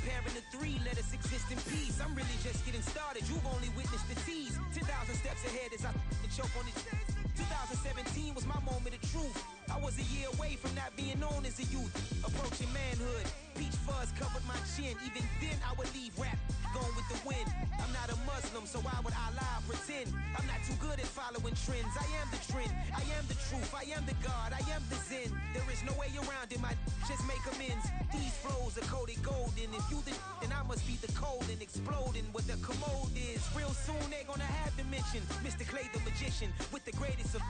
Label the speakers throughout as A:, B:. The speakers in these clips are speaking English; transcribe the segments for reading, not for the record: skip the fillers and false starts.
A: comparing the three, let us exist in peace. I'm really just getting started, you've only witnessed the tease. 10,000 steps ahead as I choke on it. 2017 was my moment of truth. I was a year away from not being known as a youth. Approaching manhood, peach fuzz covered my chin. Even then I would leave rap going with the wind. I'm not a Muslim, so why would Allah pretend? I'm not too good at following trends. I am the trend, I am the truth, I am the God, I am the Zen. There is no way around it, just make amends. These flows are coated golden. If you the then I must be the cold and exploding what the commode is. Real soon they're gonna have to mention Mr. Clay the magician with the greatest of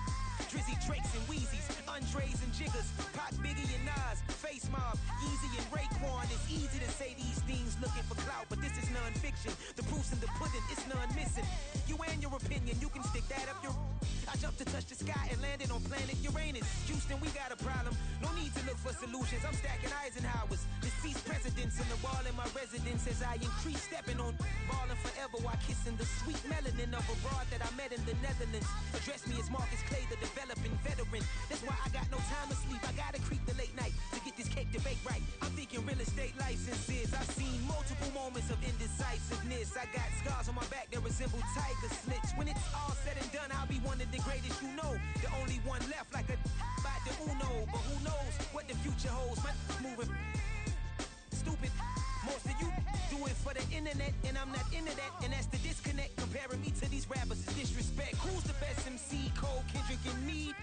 A: Drizzy, Drakes, and Wheezies, Andres and Jiggers, Pac, Biggie, and Nas, Face Mob, Yeezy, and Raekwon. It's easy to say these things looking for clout, but this is non-fiction. The proof's in the pudding, it's none missing. You and your opinion, you can stick that up your... I jumped to touch the sky and landed on planet Uranus. Houston, we got a problem. No need to look for solutions. I'm stacking Eisenhowers. Deceased presidents in the wall in my residence as I increase stepping on balling forever while kissing the sweet melanin of a broad that I met in the Netherlands. Address me as Marcus Clay, the developing veteran. That's why I got no time to sleep. I gotta creep the late night to get this cake debate right. I'm thinking real estate licenses. I've seen multiple moments of indecisiveness. I got scars on my back that resemble tiger slits. When it's all said and done, I'll be one of the greatest you know. The only one left like a by the Uno. But who knows what the future holds? My moving stupid. Most of you do it for the internet, and I'm not into that. And that's the disconnect. Comparing me to these rappers is disrespect. Who's the best MC? Cole, Kendrick, and me?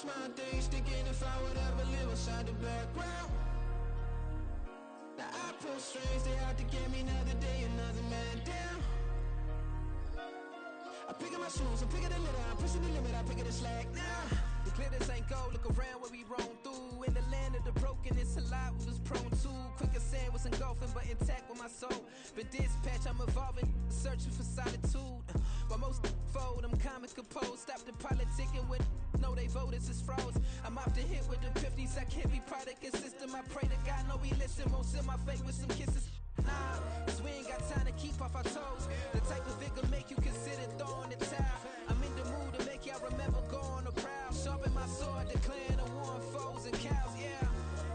B: My days thinking if I would ever live inside the background. Now I pull strings, they out to get me another day, another man down. I pick up my shoes, I'm picking the litter, I'm pushing the limit, I pick up the slack now.
A: The glitters ain't gold, look around where we roam through. In the land of the broken, it's a lot we was prone to. Quick as sand was engulfing, but intact with my soul. But dispatch, I'm evolving, searching for solitude. While most fold, I'm comic composed. Stop the politicking with no, they voters is frauds. I'm off the hit with the 50s, I can't be product and system. I pray to God, no, he listen, won't send my fate with some kisses. Nah, cause we ain't got time to keep off our toes. The type of vigor make you consider throwing the towel. I'm in the mood to make y'all remember going the proud. Sharpen my sword, declaring the war on foes and cows, yeah.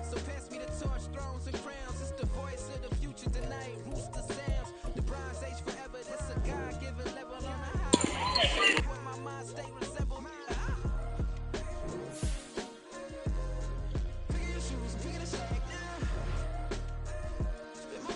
A: So pass me the torch, thrones and crowns. It's the voice of the future tonight, rooster sounds. The Bronze Age forever, this a God-given level on the high. When my mind state resemble
B: Picking your shoes, I'm picking the slack now. Spend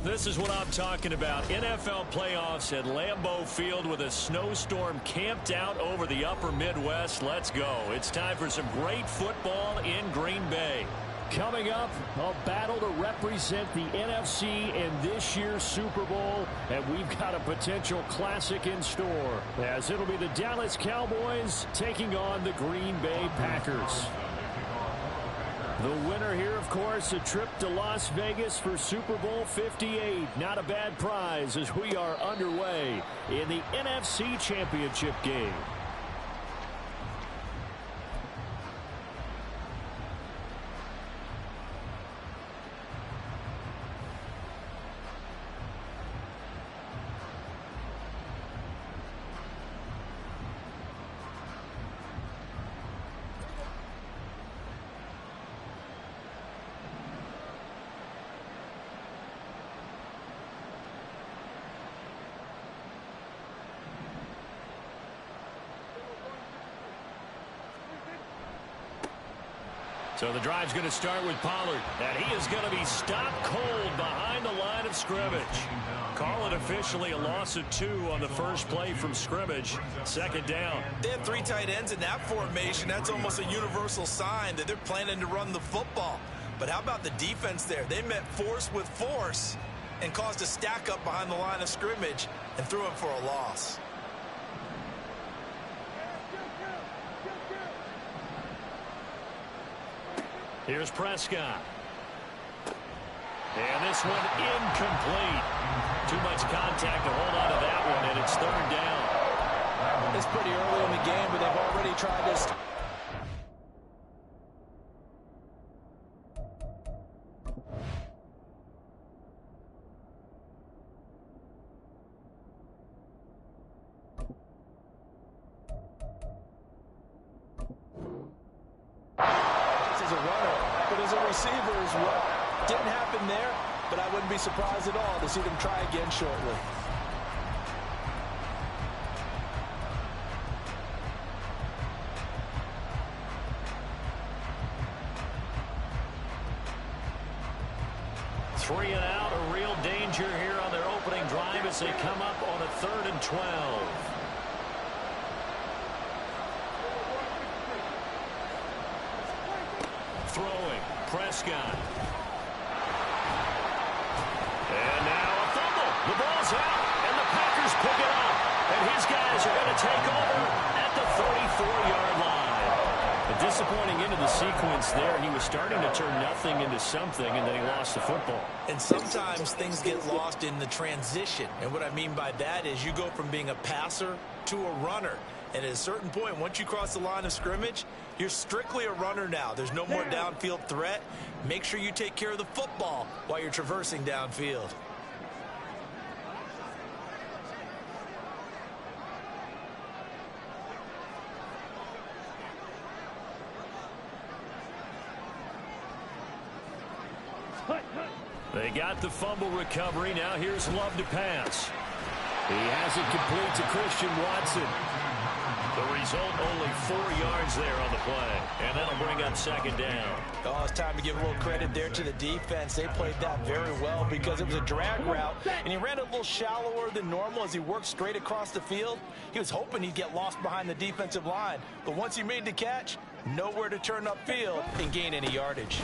C: This is what I'm talking about. NFL playoffs at Lambeau Field with a snowstorm camped out over the upper Midwest. Let's go. It's time for some great football in Green Bay. Coming up, a battle to represent the NFC in this year's Super Bowl, and we've got a potential classic in store, as it'll be the Dallas Cowboys taking on the Green Bay Packers. The winner here, of course, a trip to Las Vegas for Super Bowl 58. Not a bad prize as we are underway in the NFC Championship game. So the drive's going to start with Pollard, and he is going to be stopped cold behind the line of scrimmage. Call it officially a loss of 2 on the first play from scrimmage. Second down.
D: They have 3 tight ends in that formation. That's almost a universal sign that they're planning to run the football. But how about the defense there? They met force with force and caused a stack up behind the line of scrimmage and threw him for a loss.
C: Here's Prescott. And this one incomplete. Too much contact to hold on to that one, and it's third down.
D: It's pretty early in the game, but they've already tried this. Didn't happen there, but I wouldn't be surprised at all to see them try again shortly.
C: Three and out, a real danger here on their opening drive as they come up on a 3rd and 12. Throwing, Prescott. And now a fumble. The ball's out, and the Packers pick it up. And his guys are going to take over at the 34-yard line. A disappointing end of the sequence there. He was starting to turn nothing into something, and then he lost the football.
D: And sometimes things get lost in the transition. And what I mean by that is you go from being a passer to a runner. And at a certain point, once you cross the line of scrimmage, you're strictly a runner now. There's no more downfield threat. Make sure you take care of the football while you're traversing downfield.
C: They got the fumble recovery. Now here's Love to pass. He has it complete to Christian Watson. The result, only 4 yards there on the play. And that'll bring up second down.
D: Oh, it's time to give a little credit there to the defense. They played that very well because it was a drag route, and he ran a little shallower than normal as he worked straight across the field. He was hoping he'd get lost behind the defensive line. But once he made the catch, nowhere to turn upfield and gain any yardage.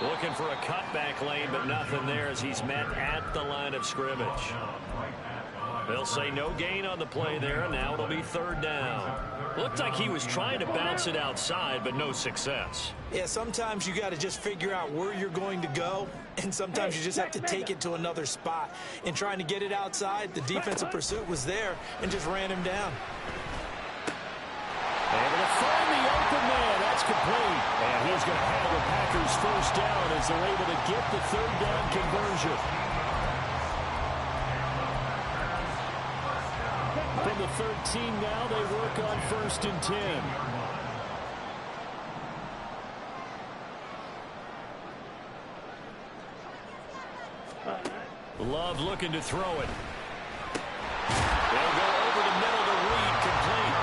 C: Looking for a cutback lane, but nothing there as he's met at the line of scrimmage. They'll say no gain on the play there, and now it'll be third down. Looked like he was trying to bounce it outside, but no success.
D: Yeah, sometimes you got to just figure out where you're going to go, and sometimes you just have to take it to another spot. In trying to get it outside, the defensive pursuit was there and just ran him down.
C: Able to find the open man. That's complete. And he's going to have the Packers first down as they're able to get the third down conversion. From the 13 now, they work on 1st and 10. Love looking to throw it. They'll go over the middle to Reed, complete.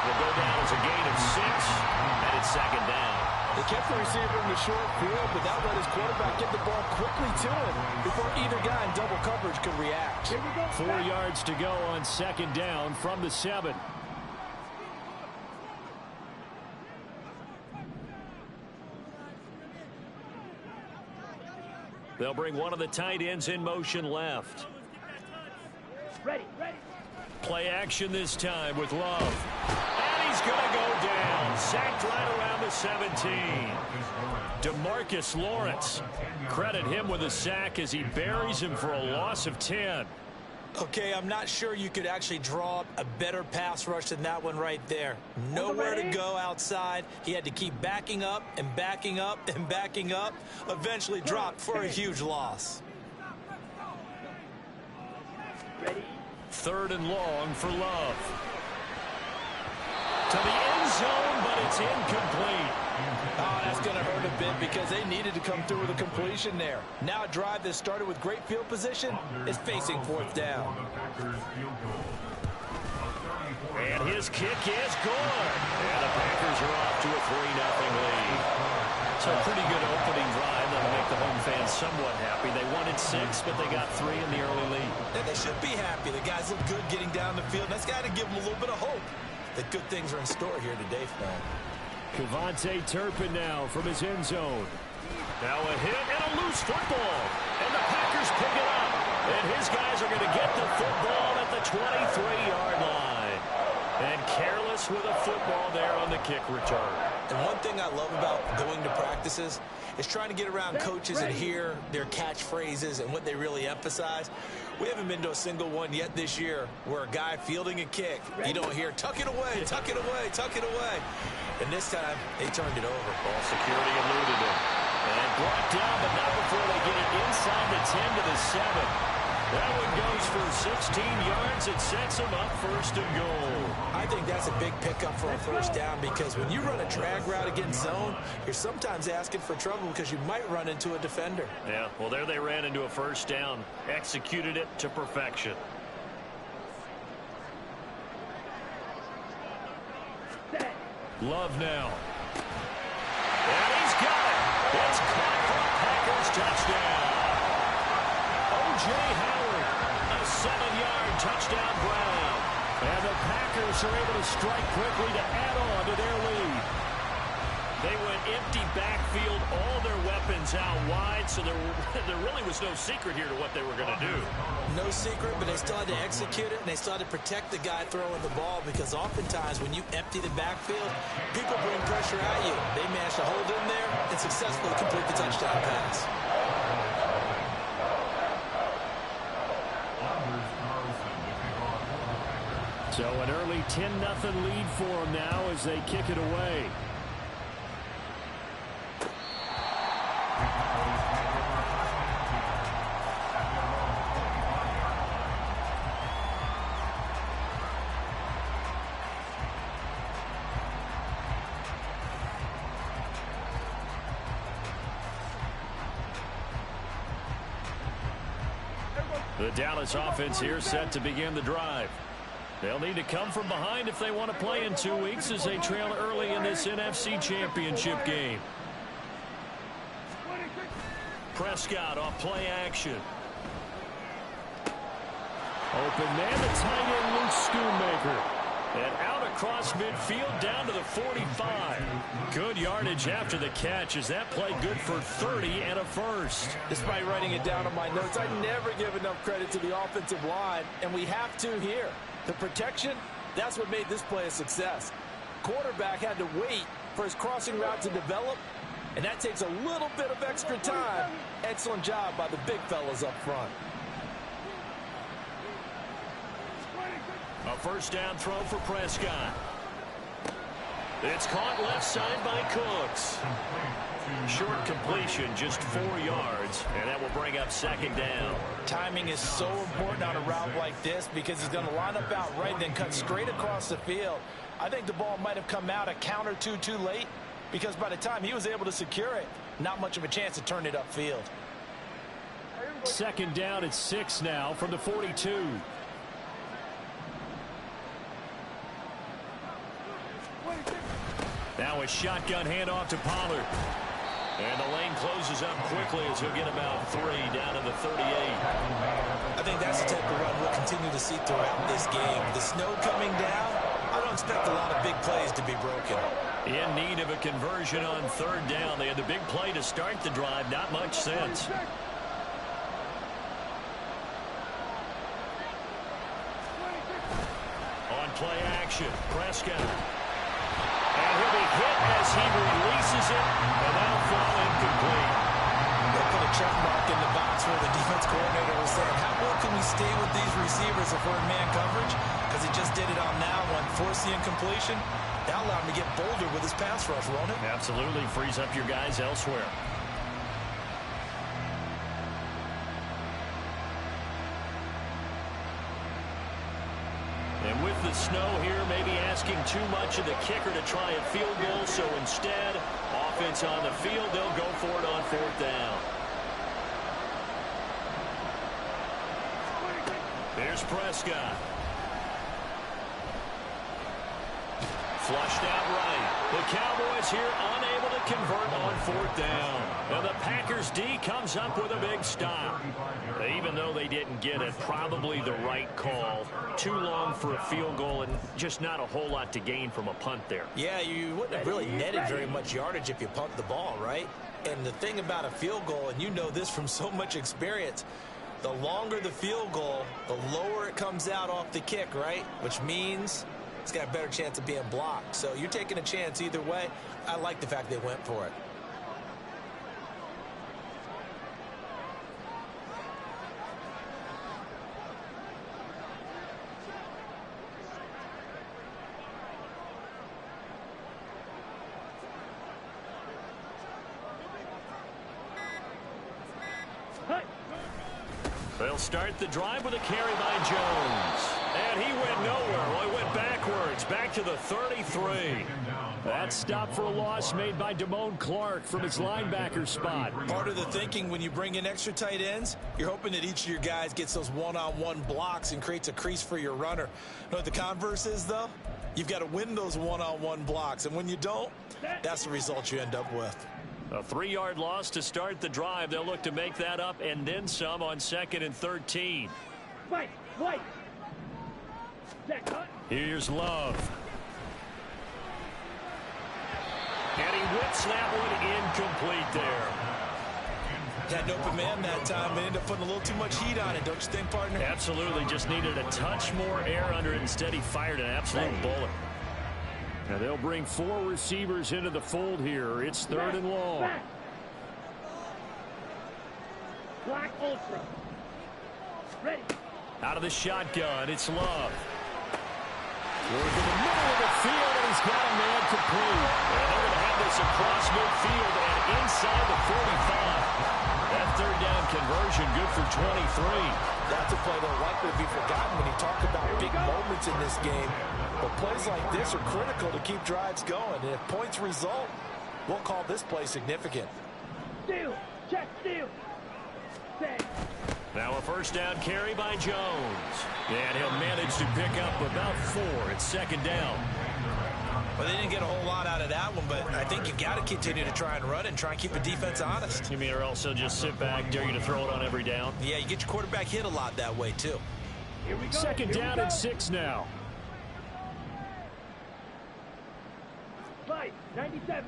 C: Will go down as a gain of 6, and it's second down.
E: They kept the receiver in the short field, but that let his quarterback get the ball quickly to him before either guy in double coverage could react.
C: 4 yards to go on second down from the 7. They'll bring one of the tight ends in motion left.
F: Ready.
C: Play action this time with Love. And he's going to go down. Sacked right around the 17. DeMarcus Lawrence. Credit him with a sack as he buries him for a loss of 10.
D: Okay, I'm not sure you could actually draw up a better pass rush than that one right there. Nowhere to go outside. He had to keep backing up and backing up and backing up. Eventually dropped for a huge loss.
F: Ready.
C: 3rd and long for Love. To the end zone, but it's incomplete.
E: Oh, that's going to hurt a bit because they needed to come through with a completion there. Now a drive that started with great field position is facing 4th down.
C: And his kick is good. And the Packers are off to a 3-0 lead. So a pretty good opening drive that'll make the home fans somewhat happy. They wanted 6, but they got 3 in the early lead.
D: And they should be happy. The guys look good getting down the field. That's got to give them a little bit of hope that good things are in store here today for them.
C: Cavante Turpin now from his end zone. Now a hit and a loose football. And the Packers pick it up. And his guys are going to get the football at the 23-yard line. And careless with a football there on the kick return.
D: And one thing I love about going to practices is trying to get around coaches and hear their catchphrases and what they really emphasize. We haven't been to a single one yet this year where a guy fielding a kick, you don't hear, tuck it away, tuck it away, tuck it away. And this time, they turned it over.
C: Ball security eluded him. And brought down, but not before they get it inside the 10 to the 7. That one goes for 16 yards. It sets them up 1st and goal.
D: I think that's a big pickup for a 1st down because when you run a drag route against zone, you're sometimes asking for trouble because you might run into a defender.
C: Yeah, well, there they ran into a 1st down. Executed it to perfection. Love now. And he's got it. It's caught for a Packers touchdown. O.J. Howard, a 7-yard touchdown Brown. And the Packers are able to strike quickly to add on to their lead. They went empty backfield, all their weapons out wide, so there really was no secret here to what they were going to do.
D: No secret, but they still had to execute it, and they still had to protect the guy throwing the ball because oftentimes when you empty the backfield, people bring pressure at you. They managed to hold in there and successfully complete the touchdown pass.
C: So an early 10-0 lead for them now as they kick it away. The Dallas offense here set to begin the drive. They'll need to come from behind if they want to play in 2 weeks as they trail early in this NFC Championship game. Prescott off play action. Open man, the tight end Luke Schoonmaker. And out across midfield down to the 45. Good yardage after the catch as that play good for 30 and a 1st.
E: Despite writing it down on my notes, I never give enough credit to the offensive line, and we have to here. The protection, that's what made this play a success. Quarterback had to wait for his crossing route to develop, and that takes a little bit of extra time. Excellent job by the big fellas up front.
C: A 1st down throw for Prescott. It's caught left side by Cooks. Short completion, just 4 yards, and that will bring up 2nd down.
E: Timing is so important on a route like this because he's going to line up out right, then cut straight across the field. I think the ball might have come out a count or two too late because by the time he was able to secure it, not much of a chance to turn it upfield.
C: 2nd down at 6 now from the 42. Now a shotgun handoff to Pollard. And the lane closes up quickly as he'll get about 3 down to the 38.
D: I think that's the type of run we'll continue to see throughout this game. The snow coming down, I don't expect a lot of big plays to be broken.
C: In need of a conversion on 3rd down. They had the big play to start the drive. Not much sense. On play action, Prescott. And he'll be hit as he releases it, and that'll fall incomplete.
D: They'll put a check mark in the box where the defense coordinator was saying, how well can we stay with these receivers if we're in man coverage? Because he just did it on that one, forced the incompletion. That allowed him to get bolder with his pass rush, won't it?
C: Absolutely, frees up your guys elsewhere. And with the snow here, maybe asking too much of the kicker to try a field goal. So instead, offense on the field, they'll go for it on 4th down. Here's Prescott. Flushed out right. The Cowboys here unable to convert on 4th down. And the Packers D comes up with a big stop. Even though they didn't get it, probably the right call. Too long for a field goal and just not a whole lot to gain from a punt there.
D: Yeah, you wouldn't have really netted very much yardage if you pumped the ball, right? And the thing about a field goal, and you know this from so much experience, the longer the field goal, the lower it comes out off the kick, right? Which means it's got a better chance of being blocked. So you're taking a chance either way. I like the fact they went for it.
C: They'll start the drive with a carry by Jones. And he went nowhere. Well, he went backwards, back to the 33. That stop for a loss made by Damone Clark from his linebacker spot.
D: Part of the thinking when you bring in extra tight ends, you're hoping that each of your guys gets those one-on-one blocks and creates a crease for your runner. You know what the converse is, though? You've got to win those one-on-one blocks. And when you don't, that's the result you end up with.
C: A 3-yard loss to start the drive. They'll look to make that up and then some on 2nd and 13.
F: Wait.
C: Here's Love. And he whips that one incomplete there.
D: Had an open man that time, but ended up putting a little too much heat on it, don't you think, partner?
C: Absolutely. Just needed a touch more air under it. Instead, he fired an absolute bullet. Now they'll bring 4 receivers into the fold here. It's 3rd and long.
F: Black Ultra. Ready.
C: Out of the shotgun, it's Love. Through to the middle of the field, and he's got a man complete. And they're going to have this across midfield and inside the 45. That 3rd down conversion good for 23.
E: That's a play that'll likely be forgotten when you talk about big moments in this game. But plays like this are critical to keep drives going. And if points result, we'll call this play significant.
F: Steal. Check steal. Set.
C: Now a 1st down carry by Jones. And he'll manage to pick up about 4. It's 2nd down.
D: Well, they didn't get a whole lot out of that one, but I think you've got to continue to try and run and try and keep the defense honest.
C: You mean or else they'll just sit back, dare you to throw it on every down?
D: Yeah, you get your quarterback hit a lot that way, too.
F: Here we go.
C: 2nd down and 6 now.
F: Fight. 97.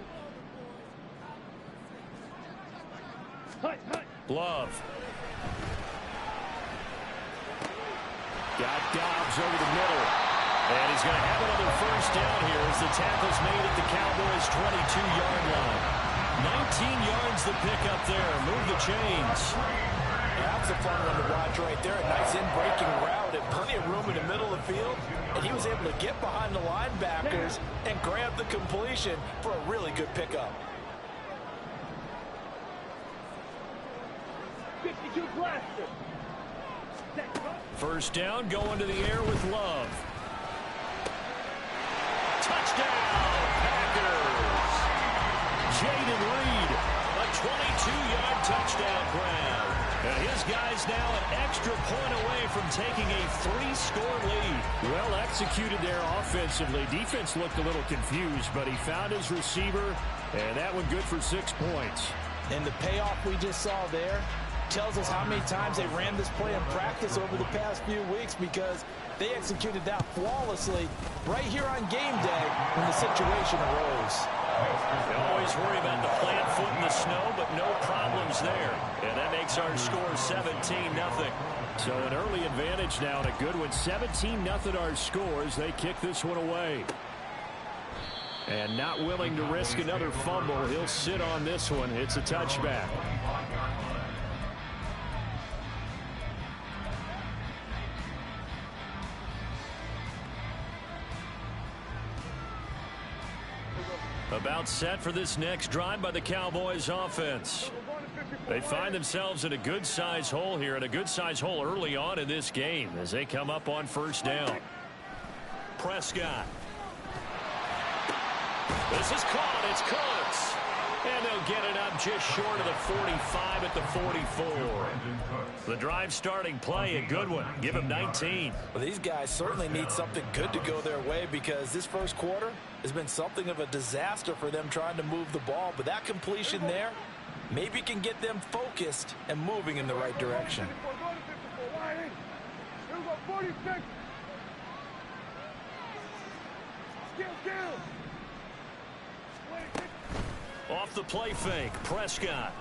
F: Hut.
C: Love. Got Dobbs over the middle. And he's going to have another 1st down here as the tackle's made at the Cowboys' 22-yard line. 19 yards the pickup there. Move the chains.
E: That's a fun one to watch right there. A nice in-breaking route and plenty of room in the middle of the field. And he was able to get behind the linebackers and grab the completion for a really good pickup.
F: 52 blaster.
C: 1st down, going to the air with Love. Touchdown, Packers! Jaden Reed, a 22-yard touchdown grab. And his guys now an extra point away from taking a 3-score lead. Well executed there offensively. Defense looked a little confused, but he found his receiver, and that one good for 6 points.
E: And the payoff we just saw there tells us how many times they ran this play in practice over the past few weeks, because they executed that flawlessly right here on game day when the situation arose.
C: They always worry about the plant foot in the snow, but no problems there. And that makes our score 17-0. So an early advantage now, and a good one. 17-0 our scores. They kick this one away. And not willing to risk another fumble. He'll sit on this one. It's a touchback. About set for this next drive by the Cowboys offense. They find themselves in a good-sized hole here, and a good-sized hole early on in this game as they come up on first down. Prescott. This is caught. It's Cooks. And they'll get it up just short of the 45 at the 44. The drive starting play, a good one. Give him 19.
D: Well, these guys certainly need something good to go their way, because this first quarter has been something of a disaster for them trying to move the ball. But that completion there maybe can get them focused and moving in the right direction.
C: Off the play fake, Prescott.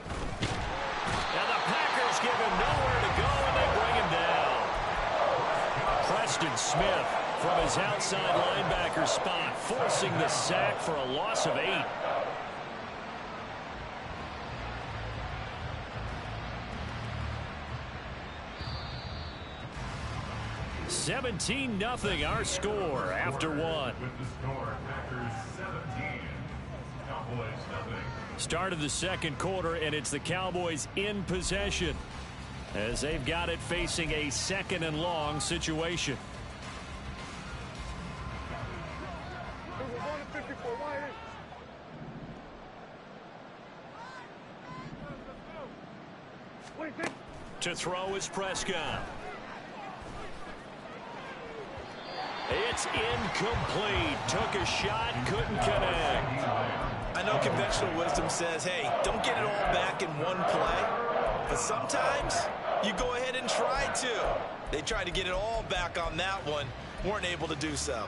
C: And the Packers give him nowhere to go, and they bring him down. Preston Smith from his outside linebacker spot, forcing the sack for a loss of 8. (17-0) our score after 1. Start of the second quarter, and it's the Cowboys in possession as they've got it facing a 2nd and long situation. To throw is Prescott. It's incomplete. Took a shot, couldn't connect.
D: I know conventional wisdom says, hey, don't get it all back in one play. But sometimes you go ahead and try to. They tried to get it all back on that one. Weren't able to do so.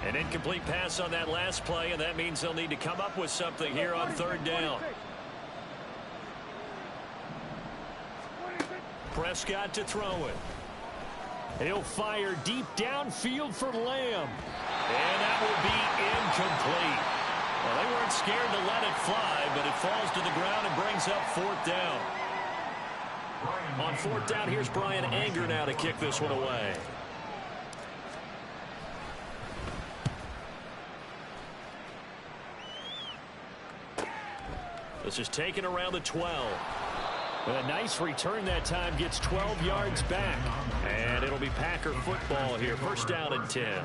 C: An incomplete pass on that last play, and that means they'll need to come up with something here on 3rd down. Prescott to throw it. He'll fire deep downfield for Lamb. And that will be incomplete. Well, they weren't scared to let it fly, but it falls to the ground and brings up 4th down. On 4th down, here's Brian Anger now to kick this one away. This is taken around the 12. With a nice return that time, gets 12 yards back. And it'll be Packer football here. 1st down and 10.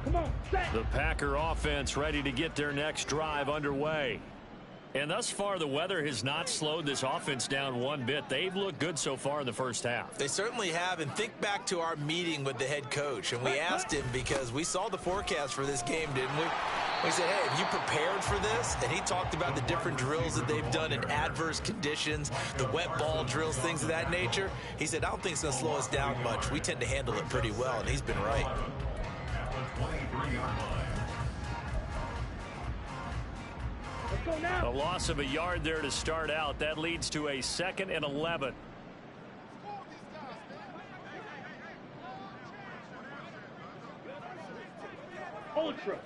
F: Come on, set.
C: The Packer offense ready to get their next drive underway. And thus far, the weather has not slowed this offense down one bit. They've looked good so far in the first half.
D: They certainly have. And think back to our meeting with the head coach. And we asked him, because we saw the forecast for this game, didn't we? We said, hey, have you prepared for this? And he talked about the different drills that they've done in adverse conditions, the wet ball drills, things of that nature. He said, I don't think it's going to slow us down much. We tend to handle it pretty well, and he's been right.
C: A loss of a yard there to start out. That leads to a 2nd and 11.
F: Ultra.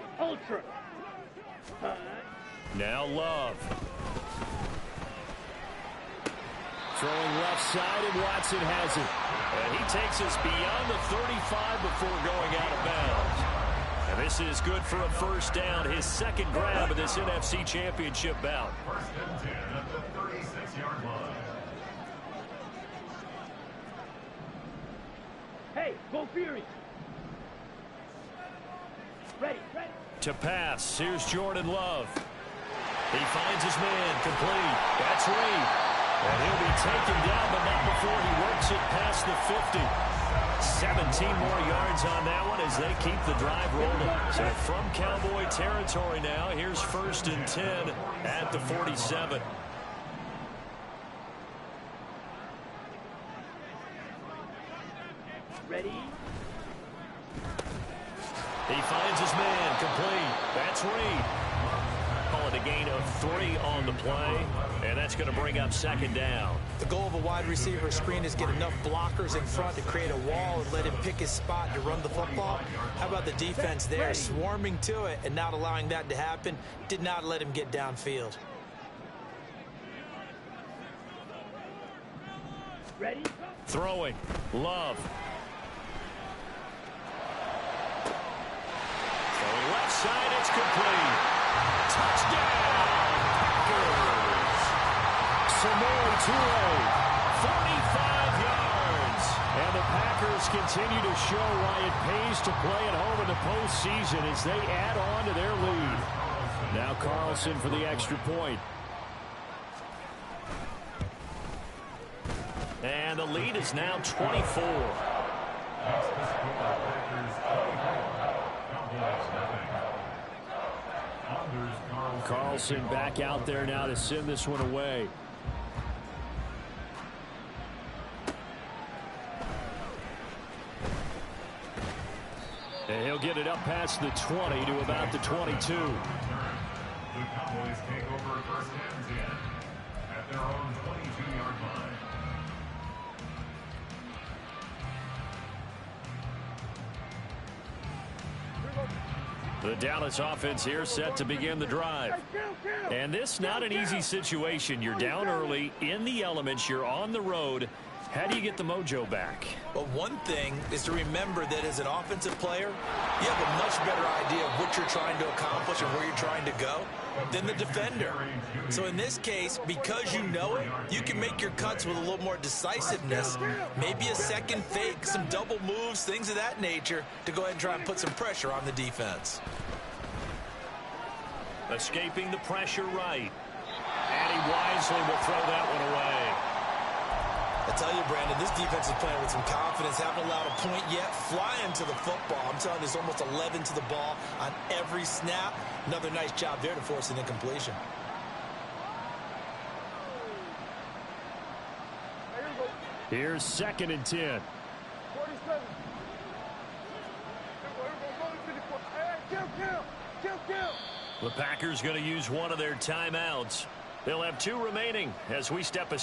C: Now Love. Throwing left side, and Watson has it. And he takes us beyond the 35 before going out of bounds. And this is good for a first down, his second grab of this NFC Championship bout.
G: First and 10 at the 36-yard line.
F: Hey, go Fury. Ready.
C: To pass, here's Jordan Love. He finds his man, complete. That's Reed. And he'll be taken down, but not before he works it past the 50. 17 more yards on that one as they keep the drive rolling. So from Cowboy territory now, here's first and 10 at the 47.
F: Ready.
C: He finds his man, complete. That's Reed. Calling a gain of 3 on the play, and that's going to bring up second down.
D: The goal of a wide receiver screen is get enough blockers in front to create a wall and let him pick his spot to run the football. How about the defense there, swarming to it and not allowing that to happen? Did not let him get downfield.
F: Ready.
C: Throwing, Love. Throwing left side, it's complete. Touchdown, Packers. Samori Toure, 45 yards. And the Packers continue to show why it pays to play at home in the postseason as they add on to their lead. Now Carlson for the extra point. And the lead is now 24. Carlson back out there now to send this one away. And he'll get it up past the 20 to about the 22.
G: The Cowboys take over first and 10 at their own 22-yard line.
C: The Dallas offense here set to begin the drive. And this not an easy situation. You're down early, in the elements, you're on the road. How do you get the mojo back?
D: Well, one thing is to remember that as an offensive player, you have a much better idea of what you're trying to accomplish and where you're trying to go than the defender. So in this case, because you know it, you can make your cuts with a little more decisiveness, maybe a second fake, some double moves, things of that nature, to go ahead and try and put some pressure on the defense.
C: Escaping the pressure right. And he wisely will throw that one away.
D: I tell you, Brandon, this defense is playing with some confidence. Haven't allowed a point yet. Flying to the football. I'm telling you, there's almost 11 to the ball on every snap. Another nice job there to force an incompletion.
C: Here's second and 10.
F: 47.
C: The Packers going to use one of their timeouts. They'll have 2 remaining as we step aside.